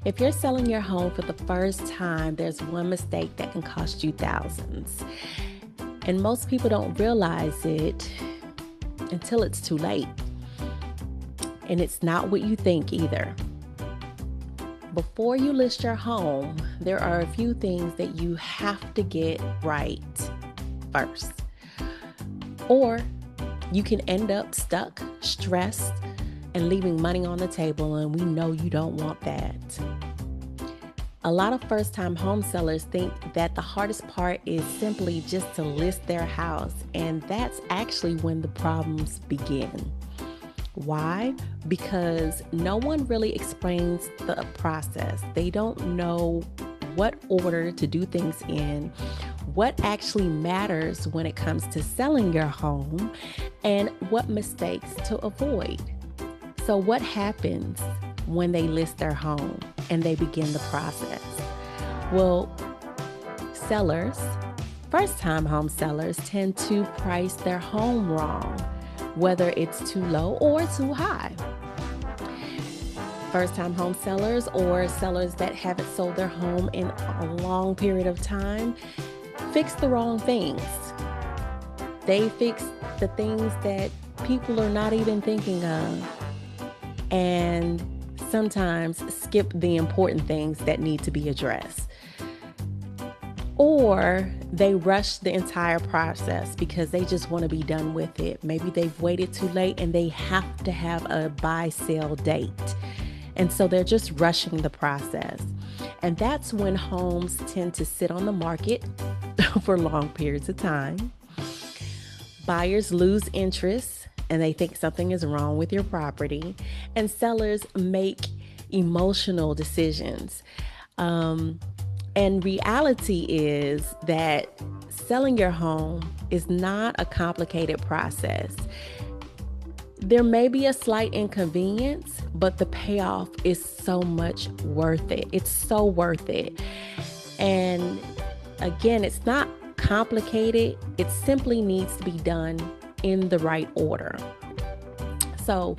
If you're selling your home for the first time, there's one mistake that can cost you thousands. And most people don't realize it until it's too late. And it's not what you think either. Before you list your home, there are a few things that you have to get right first. Or you can end up stuck, stressed, and leaving money on the table, and we know you don't want that. A lot of first-time home sellers think that the hardest part is simply just to list their house, and that's actually when the problems begin. Why? Because no one really explains the process. They don't know what order to do things in, what actually matters when it comes to selling your home, and what mistakes to avoid. So what happens when they list their home and they begin the process? Well, sellers, first-time home sellers, tend to price their home wrong, whether it's too low or too high. First-time home sellers or sellers that haven't sold their home in a long period of time fix the wrong things. They fix the things that people are not even thinking of, and sometimes skip the important things that need to be addressed. Or they rush the entire process because they just want to be done with it. Maybe they've waited too late and they have to have a buy-sale date. And so they're just rushing the process. And that's when homes tend to sit on the market for long periods of time. Buyers lose interest and they think something is wrong with your property. And sellers make emotional decisions. And reality is that selling your home is not a complicated process. There may be a slight inconvenience, but the payoff is so much worth it. It's so worth it. And again, it's not complicated. It simply needs to be done in the right order. So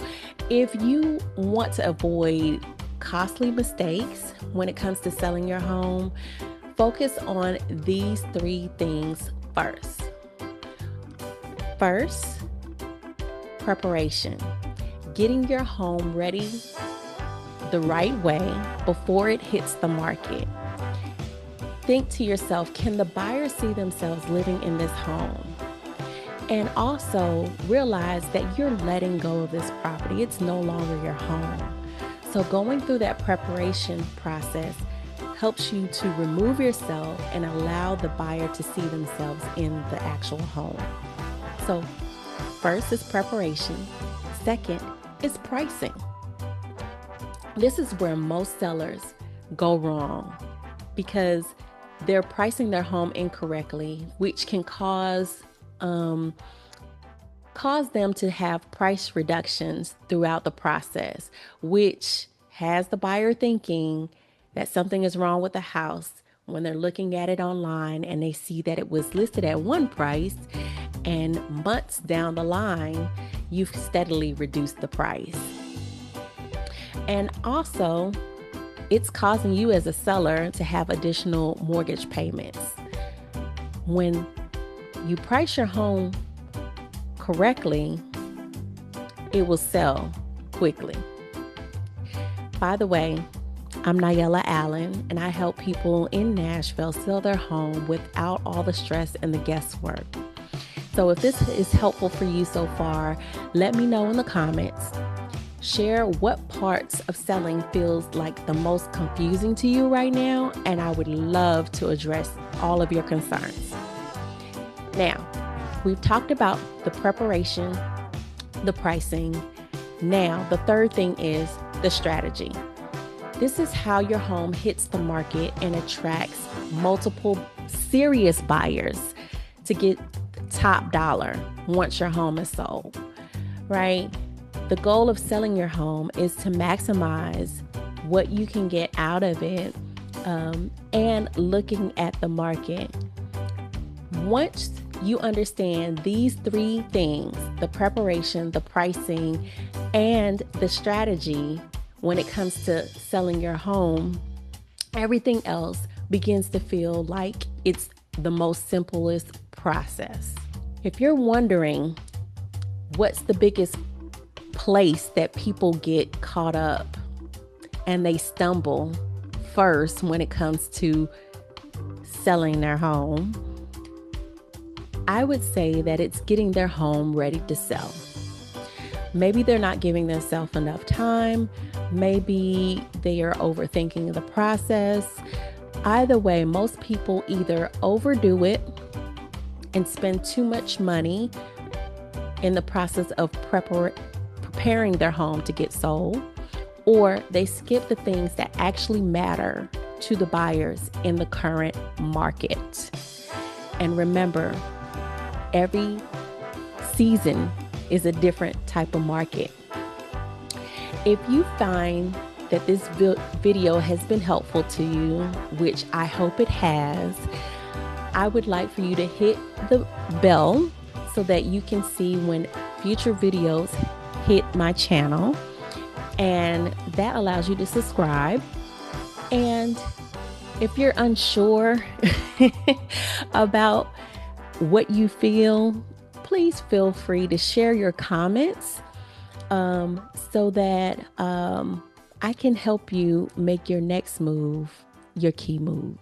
if you want to avoid costly mistakes when it comes to selling your home, focus on these three things first. First, preparation. Getting your home ready the right way before it hits the market. Think to yourself, can the buyer see themselves living in this home? And also realize that you're letting go of this property. It's no longer your home. So going through that preparation process helps you to remove yourself and allow the buyer to see themselves in the actual home. So first is preparation. Second is pricing. This is where most sellers go wrong because they're pricing their home incorrectly, which can cause them to have price reductions throughout the process, which has the buyer thinking that something is wrong with the house when they're looking at it online and they see that it was listed at one price and months down the line, you've steadily reduced the price. And also, it's causing you as a seller to have additional mortgage payments. When you price your home correctly, it will sell quickly. By the way, I'm Nayela Allen, and I help people in Nashville sell their home without all the stress and the guesswork. So if this is helpful for you so far, let me know in the comments. Share what parts of selling feels like the most confusing to you right now, and I would love to address all of your concerns. Now, we've talked about the preparation, the pricing. Now, the third thing is the strategy. This is how your home hits the market and attracts multiple serious buyers to get top dollar once your home is sold, right? The goal of selling your home is to maximize what you can get out of it and looking at the market. Once you understand these three things, the preparation, the pricing, and the strategy, when it comes to selling your home, everything else begins to feel like it's the most simplest process. If you're wondering what's the biggest place that people get caught up and they stumble first when it comes to selling their home, I would say that it's getting their home ready to sell. Maybe they're not giving themselves enough time. Maybe they are overthinking the process. Either way, most people either overdo it and spend too much money in the process of preparing their home to get sold, or they skip the things that actually matter to the buyers in the current market. And remember, every season is a different type of market. If you find that this video has been helpful to you, which I hope it has, I would like for you to hit the bell so that you can see when future videos hit my channel, and that allows you to subscribe. And if you're unsure about what you feel, please feel free to share your comments so that I can help you make your next move your key move.